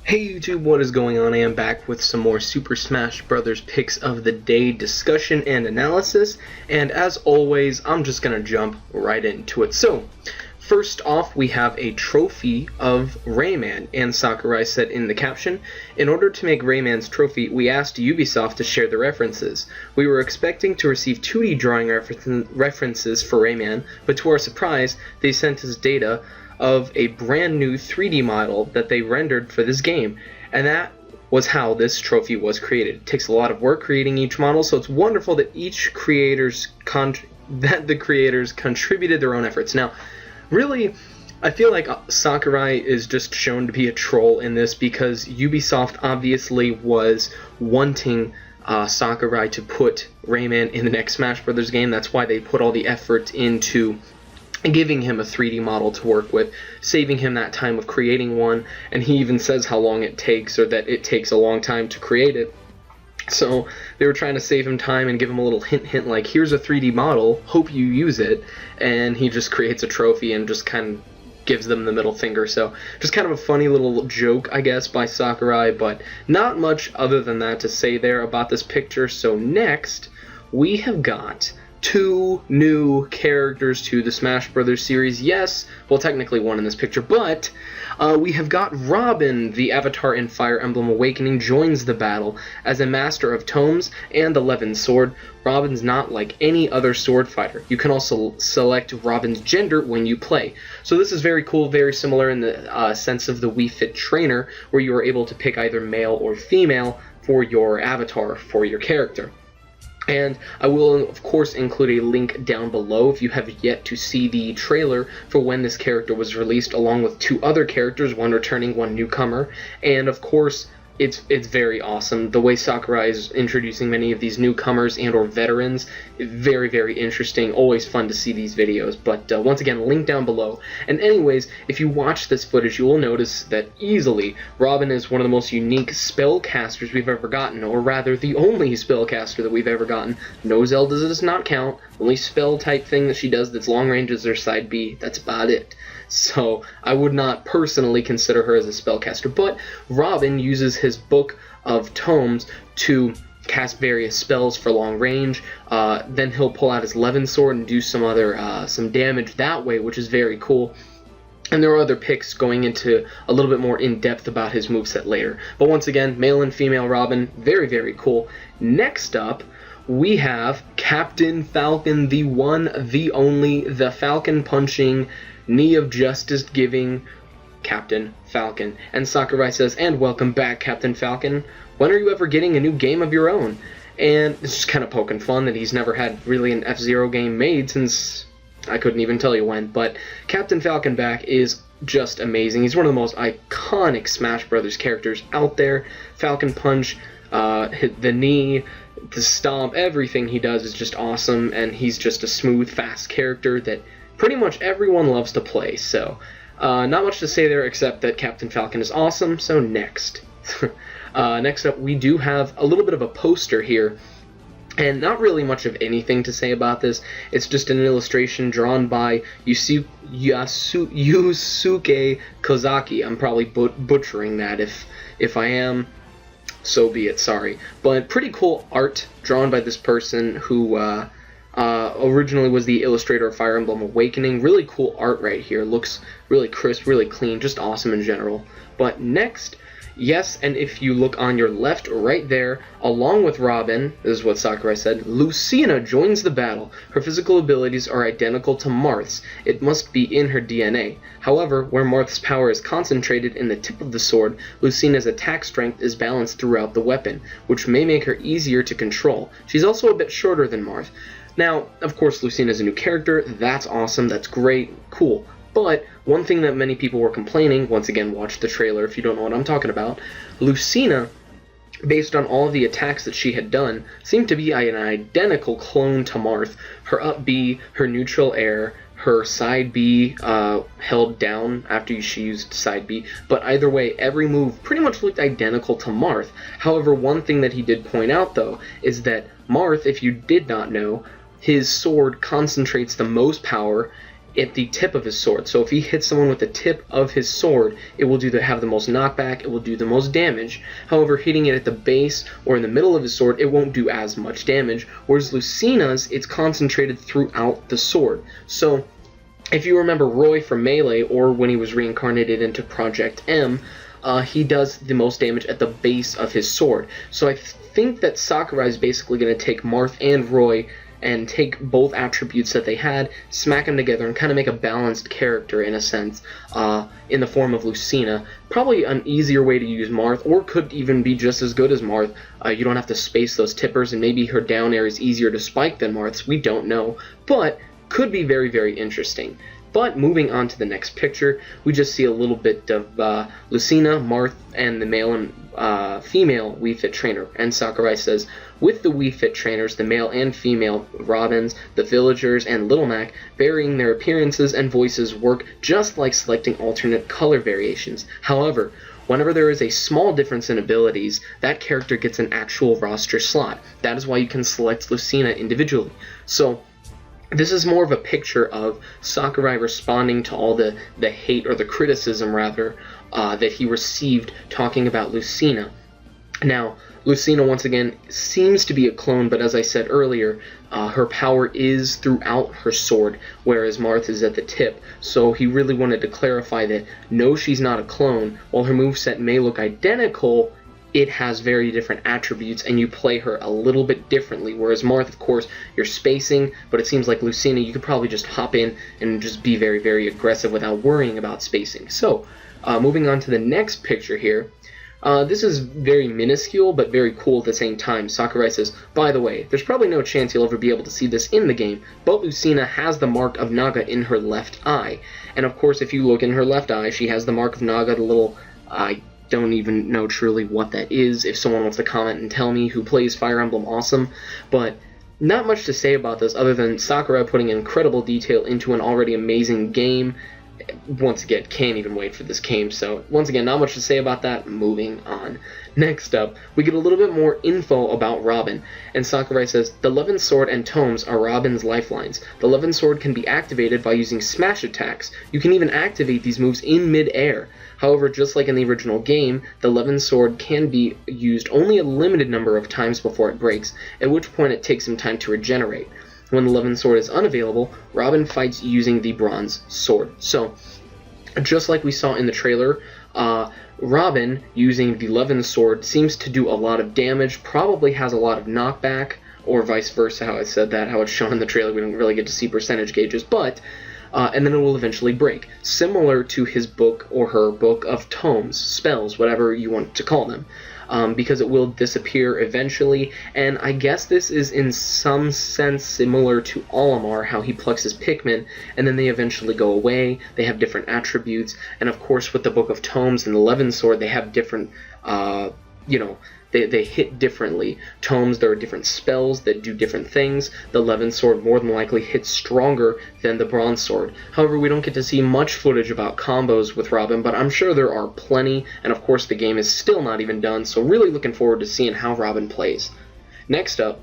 Hey YouTube, what is going on? I am back with some more Super Smash Bros. Picks of the Day discussion and analysis, and as always, I'm just gonna jump right into it. So, first off, we have a trophy of Rayman, and Sakurai said in the caption, "In order to make Rayman's trophy, we asked Ubisoft to share the references. We were expecting to receive 2D drawing references for Rayman, but to our surprise, they sent us data of a brand new 3D model that they rendered for this game, and that was how this trophy was created. It takes a lot of work creating each model, so it's wonderful that the creators contributed their own efforts." Now, really, I feel like Sakurai is just shown to be a troll in this because Ubisoft obviously was wanting Sakurai to put Rayman in the next Smash Bros. Game. That's why they put all the effort into giving him a 3D model to work with, saving him that time of creating one, and he even says how long it takes, or that it takes a long time to create it. So they were trying to save him time and give him a little hint like, here's a 3D model, hope you use it, and he just creates a trophy and just kind of gives them the middle finger. So just kind of a funny little joke, I guess, by Sakurai, but not much other than that to say there about this picture. So next, we have got two new characters to the Smash Bros. Series. Yes, well, technically one in this picture, but we have got Robin, the avatar in Fire Emblem Awakening, joins the battle as a master of tomes and the Levin sword. Robin's not like any other sword fighter. You can also select Robin's gender when you play. So this is very cool, very similar in the sense of the Wii Fit Trainer, where you are able to pick either male or female for your avatar, for your character. And I will, of course, include a link down below if you have yet to see the trailer for when this character was released, along with two other characters, one returning, one newcomer. And, of course, it's very awesome. The way Sakurai is introducing many of these newcomers and or veterans, very, very interesting. Always fun to see these videos. But once again, link down below. And anyways, if you watch this footage, you will notice that easily Robin is one of the most unique spellcasters we've ever gotten, or rather, the only spellcaster that we've ever gotten. No Zelda does not count. Only spell type thing that she does that's long range is her side B. That's about it. So I would not personally consider her as a spellcaster, but Robin uses his book of tomes to cast various spells for long range. Then he'll pull out his Levin sword and do some damage that way, which is very cool. And there are other picks going into a little bit more in-depth about his moveset later. But once again, male and female Robin, very, very cool. Next up, we have Captain Falcon, the one, the only, the Falcon punching, knee of justice giving Captain Falcon. And Sakurai says, "And welcome back, Captain Falcon. When are you ever getting a new game of your own?" And it's just kind of poking fun that he's never had really an F-Zero game made since I couldn't even tell you when. But Captain Falcon back is just amazing. He's one of the most iconic Smash Brothers characters out there. Falcon punch, the knee, the stomp, everything he does is just awesome, and he's just a smooth, fast character that pretty much everyone loves to play. So not much to say there except that Captain Falcon is awesome. So next. Next up, we do have a little bit of a poster here, and not really much of anything to say about this. It's just an illustration drawn by Yusuke Kozaki. I'm probably butchering that. If I am, so be it, sorry. But pretty cool art drawn by this person who originally was the illustrator of Fire Emblem Awakening. Really cool art right here. Looks really crisp, really clean, just awesome in general. But next, yes, and if you look on your left right there, along with Robin, this is what Sakurai said, Lucina joins the battle. Her physical abilities are identical to Marth's. It must be in her DNA. However, where Marth's power is concentrated in the tip of the sword, Lucina's attack strength is balanced throughout the weapon, which may make her easier to control. She's also a bit shorter than Marth. Now, of course, Lucina is a new character. That's awesome. That's great. Cool. But one thing that many people were complaining, once again, watch the trailer if you don't know what I'm talking about, Lucina, based on all of the attacks that she had done, seemed to be an identical clone to Marth. Her up B, her neutral air, her side B held down after she used side B, but either way, every move pretty much looked identical to Marth. However, one thing that he did point out, though, is that Marth, if you did not know, his sword concentrates the most power at the tip of his sword. So if he hits someone with the tip of his sword, it will have the most knockback, it will do the most damage. However, hitting it at the base or in the middle of his sword, it won't do as much damage, whereas Lucina's, it's concentrated throughout the sword. So if you remember Roy from Melee, or when he was reincarnated into Project M, he does the most damage at the base of his sword. So I think that Sakurai is basically going to take Marth and Roy and take both attributes that they had, smack them together, and kind of make a balanced character, in a sense, in the form of Lucina. Probably an easier way to use Marth, or could even be just as good as Marth. You don't have to space those tippers, and maybe her down air is easier to spike than Marth's. We don't know, but could be very, very interesting. But moving on to the next picture, we just see a little bit of Lucina, Marth, and the male and female Wii Fit trainer. And Sakurai says, with the Wii Fit trainers, the male and female Robins, the Villagers, and Little Mac, varying their appearances and voices work just like selecting alternate color variations. However, whenever there is a small difference in abilities, that character gets an actual roster slot. That is why you can select Lucina individually. So this is more of a picture of Sakurai responding to all the hate, or the criticism rather, that he received talking about Lucina. Now, Lucina, once again, seems to be a clone, but as I said earlier, her power is throughout her sword, whereas Marth is at the tip. So he really wanted to clarify that, no, she's not a clone. While her moveset may look identical, it has very different attributes, and you play her a little bit differently. Whereas Marth, of course, you're spacing, but it seems like Lucina, you could probably just hop in and just be very, very aggressive without worrying about spacing. So, moving on to the next picture here. This is very minuscule, but very cool at the same time. Sakurai says, by the way, there's probably no chance you'll ever be able to see this in the game, but Lucina has the mark of Naga in her left eye. And of course, if you look in her left eye, she has the mark of Naga, the little, don't even know truly what that is. If someone wants to comment and tell me who plays Fire Emblem, awesome. But not much to say about this other than Sakurai putting incredible detail into an already amazing game. Once again, can't even wait for this game. So once again, not much to say about that. Moving on. Next up, we get a little bit more info about Robin, and Sakurai says, the Levin Sword and Tomes are Robin's lifelines. The Levin Sword can be activated by using smash attacks. You can even activate these moves in mid-air. However, just like in the original game, the Levin Sword can be used only a limited number of times before it breaks, at which point it takes some time to regenerate. When the Levin Sword is unavailable, Robin fights using the Bronze Sword. So, just like we saw in the trailer, Robin, using the Levin Sword, seems to do a lot of damage, probably has a lot of knockback, or vice versa, how I said that, how it's shown in the trailer. We don't really get to see percentage gauges, but and then it will eventually break, similar to his book or her book of tomes, spells, whatever you want to call them, because it will disappear eventually. And I guess this is in some sense similar to Olimar, how he plucks his Pikmin and then they eventually go away. They have different attributes, and of course with the book of tomes and the Levin Sword, they have different they hit differently. Tomes, there are different spells that do different things. The Levin Sword more than likely hits stronger than the Bronze Sword. However, we don't get to see much footage about combos with Robin, but I'm sure there are plenty, and of course the game is still not even done, so really looking forward to seeing how Robin plays. Next up,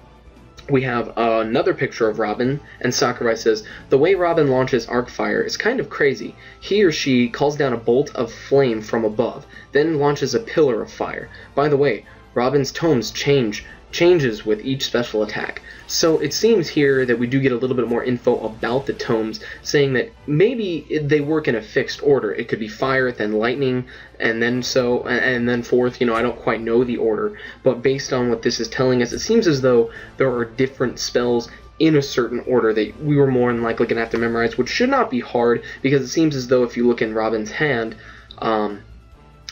we have another picture of Robin, and Sakurai says, the way Robin launches Arcfire is kind of crazy. He or she calls down a bolt of flame from above, then launches a pillar of fire. By the way, Robin's tomes changes with each special attack. So it seems here that we do get a little bit more info about the tomes, saying that maybe they work in a fixed order. It could be fire, then lightning, and then forth. I don't quite know the order, but based on what this is telling us, it seems as though there are different spells in a certain order that we were more than likely going to have to memorize, which should not be hard, because it seems as though if you look in Robin's hand,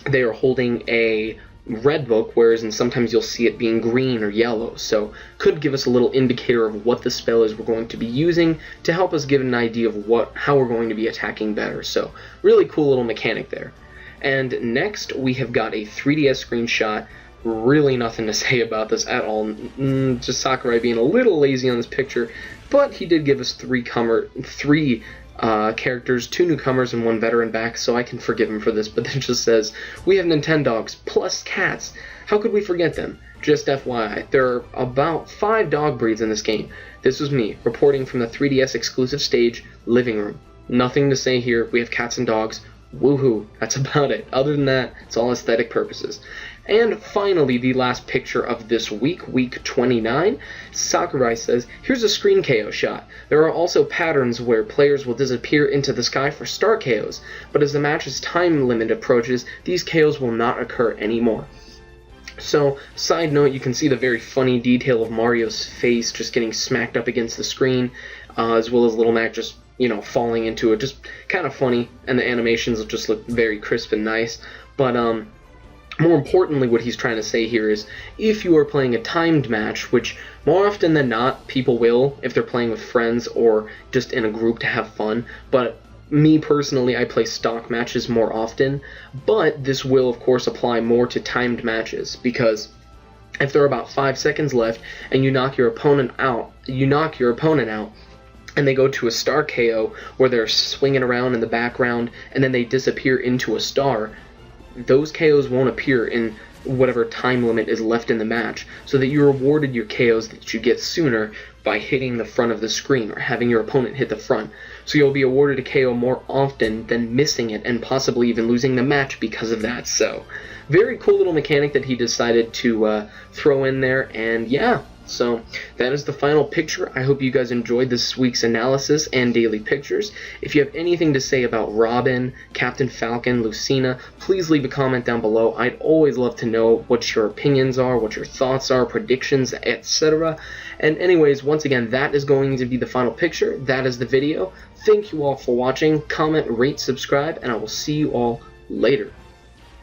they are holding a red book, whereas sometimes you'll see it being green or yellow, so could give us a little indicator of what the spell is we're going to be using to help us give an idea of how we're going to be attacking better. So really cool little mechanic there. And next we have got a 3DS screenshot. Really nothing to say about this at all, just Sakurai being a little lazy on this picture, but he did give us three characters, 2 newcomers and 1 veteran back, so I can forgive him for this, but it just says, we have Nintendogs plus cats. How could we forget them? Just FYI, there are about 5 dog breeds in this game. This was me, reporting from the 3DS exclusive stage, Living Room. Nothing to say here. We have cats and dogs. Woohoo. That's about it. Other than that, it's all aesthetic purposes. And finally, the last picture of this week, week 29, Sakurai says, here's a screen KO shot. There are also patterns where players will disappear into the sky for star KOs, but as the match's time limit approaches, these KOs will not occur anymore. So, side note, you can see the very funny detail of Mario's face just getting smacked up against the screen, as well as Little Mac just, falling into it. Just kind of funny, and the animations will just look very crisp and nice. But, more importantly, what he's trying to say here is, if you are playing a timed match, which more often than not, people will, if they're playing with friends or just in a group to have fun, but me personally, I play stock matches more often, but this will of course apply more to timed matches, because if there are about 5 seconds left and you knock your opponent out, and they go to a star KO where they're swinging around in the background and then they disappear into a star, those KOs won't appear in whatever time limit is left in the match, so that you rewarded your KOs that you get sooner by hitting the front of the screen or having your opponent hit the front. So you'll be awarded a KO more often than missing it and possibly even losing the match because of that. So very cool little mechanic that he decided to throw in there, and yeah. So that is the final picture. I hope you guys enjoyed this week's analysis and daily pictures. If you have anything to say about Robin, Captain Falcon, Lucina, please leave a comment down below. I'd always love to know what your opinions are, what your thoughts are, predictions, etc. And anyways, once again, that is going to be the final picture. That is the video. Thank you all for watching. Comment, rate, subscribe, and I will see you all later.